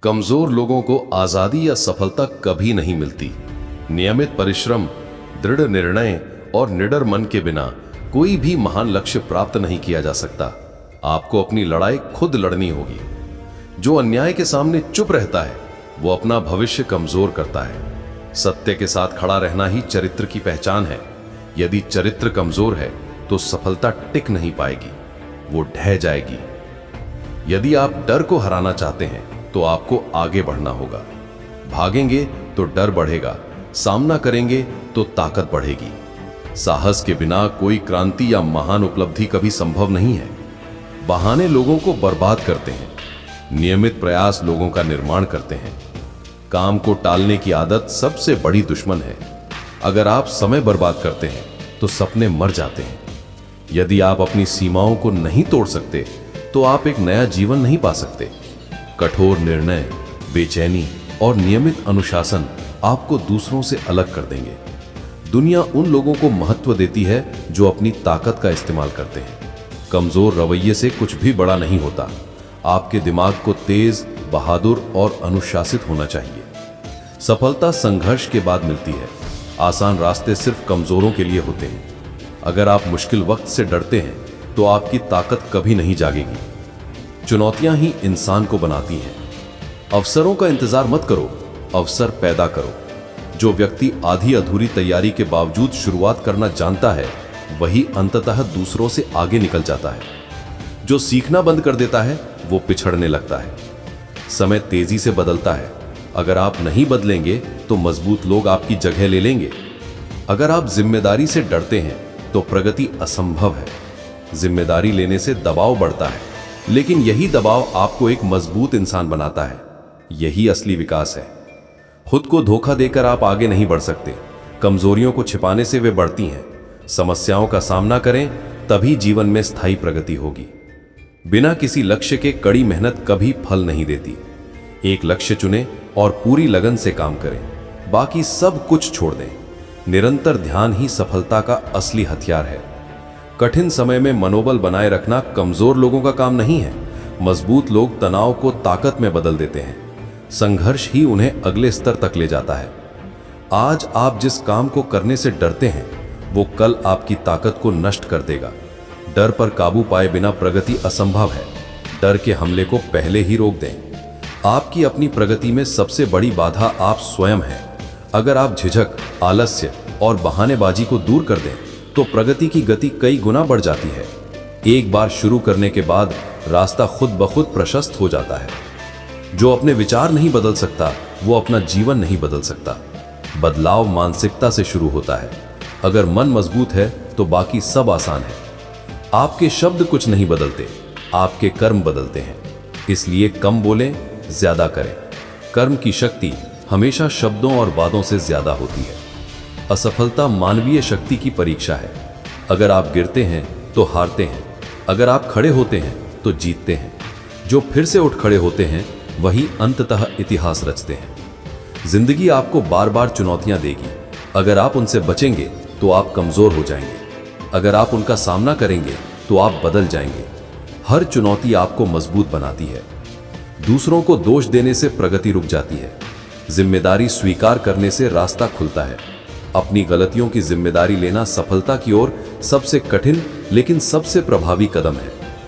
कमजोर लोगों को आजादी या सफलता कभी नहीं मिलती। नियमित परिश्रम, दृढ़ निर्णय और निडर मन के बिना कोई भी महान लक्ष्य प्राप्त नहीं किया जा सकता। आपको अपनी लड़ाई खुद लड़नी होगी। जो अन्याय के सामने चुप रहता है वो अपना भविष्य कमजोर करता है। सत्य के साथ खड़ा रहना ही चरित्र की पहचान है। यदि चरित्र कमजोर है तो सफलता टिक नहीं पाएगी, वो ढह जाएगी। यदि आप डर को हराना चाहते हैं तो आपको आगे बढ़ना होगा। भागेंगे तो डर बढ़ेगा, सामना करेंगे तो ताकत बढ़ेगी। साहस के बिना कोई क्रांति या महान उपलब्धि कभी संभव नहीं है। बहाने लोगों को बर्बाद करते हैं, नियमित प्रयास लोगों का निर्माण करते हैं। काम को टालने की आदत सबसे बड़ी दुश्मन है। अगर आप समय बर्बाद करते हैं तो सपने मर जाते हैं। यदि आप अपनी सीमाओं को नहीं तोड़ सकते तो आप एक नया जीवन नहीं पा सकते। कठोर निर्णय, बेचैनी और नियमित अनुशासन आपको दूसरों से अलग कर देंगे। दुनिया उन लोगों को महत्व देती है जो अपनी ताकत का इस्तेमाल करते हैं। कमजोर रवैये से कुछ भी बड़ा नहीं होता। आपके दिमाग को तेज, बहादुर और अनुशासित होना चाहिए। सफलता संघर्ष के बाद मिलती है। आसान रास्ते सिर्फ कमजोरों के लिए होते हैं। अगर आप मुश्किल वक्त से डरते हैं तो आपकी ताकत कभी नहीं जागेगी। चुनौतियां ही इंसान को बनाती हैं। अवसरों का इंतजार मत करो, अवसर पैदा करो। जो व्यक्ति आधी अधूरी तैयारी के बावजूद शुरुआत करना जानता है वही अंततः दूसरों से आगे निकल जाता है। जो सीखना बंद कर देता है वो पिछड़ने लगता है। समय तेजी से बदलता है। अगर आप नहीं बदलेंगे तो मजबूत लोग आपकी जगह ले लेंगे। अगर आप जिम्मेदारी से डरते हैं तो प्रगति असंभव है। जिम्मेदारी लेने से दबाव बढ़ता है, लेकिन यही दबाव आपको एक मजबूत इंसान बनाता है। यही असली विकास है। खुद को धोखा देकर आप आगे नहीं बढ़ सकते। कमजोरियों को छिपाने से वे बढ़ती हैं। समस्याओं का सामना करें, तभी जीवन में स्थायी प्रगति होगी। बिना किसी लक्ष्य के कड़ी मेहनत कभी फल नहीं देती। एक लक्ष्य चुनें और पूरी लगन से काम करें। बाकी सब कुछ छोड़ दें। निरंतर ध्यान ही सफलता का असली हथियार है। कठिन समय में मनोबल बनाए रखना कमजोर लोगों का काम नहीं है। मजबूत लोग तनाव को ताकत में बदल देते हैं। संघर्ष ही उन्हें अगले स्तर तक ले जाता है। आज आप जिस काम को करने से डरते हैं वो कल आपकी ताकत को नष्ट कर देगा। डर पर काबू पाए बिना प्रगति असंभव है। डर के हमले को पहले ही रोक दें। आपकी अपनी प्रगति में सबसे बड़ी बाधा आप स्वयं हैं। अगर आप झिझक, आलस्य और बहानेबाजी को दूर कर दें तो प्रगति की गति कई गुना बढ़ जाती है। एक बार शुरू करने के बाद रास्ता खुद ब खुद प्रशस्त हो जाता है। जो अपने विचार नहीं बदल सकता वो अपना जीवन नहीं बदल सकता। बदलाव मानसिकता से शुरू होता है। अगर मन मजबूत है तो बाकी सब आसान है। आपके शब्द कुछ नहीं बदलते, आपके कर्म बदलते हैं। इसलिए कम बोलें, ज्यादा करें। कर्म की शक्ति हमेशा शब्दों और वादों से ज्यादा होती है। असफलता मानवीय शक्ति की परीक्षा है। अगर आप गिरते हैं तो हारते हैं, अगर आप खड़े होते हैं तो जीतते हैं। जो फिर से उठ खड़े होते हैं वही अंततः इतिहास रचते हैं। जिंदगी आपको बार बार चुनौतियां देगी। अगर आप उनसे बचेंगे तो आप कमजोर हो जाएंगे। अगर आप उनका सामना करेंगे तो आप बदल जाएंगे। हर चुनौती आपको मजबूत बनाती है। दूसरों को दोष देने से प्रगति रुक जाती है। जिम्मेदारी स्वीकार करने से रास्ता खुलता है। अपनी गलतियों की जिम्मेदारी लेना सफलता की ओर सबसे कठिन लेकिन सबसे प्रभावी कदम है।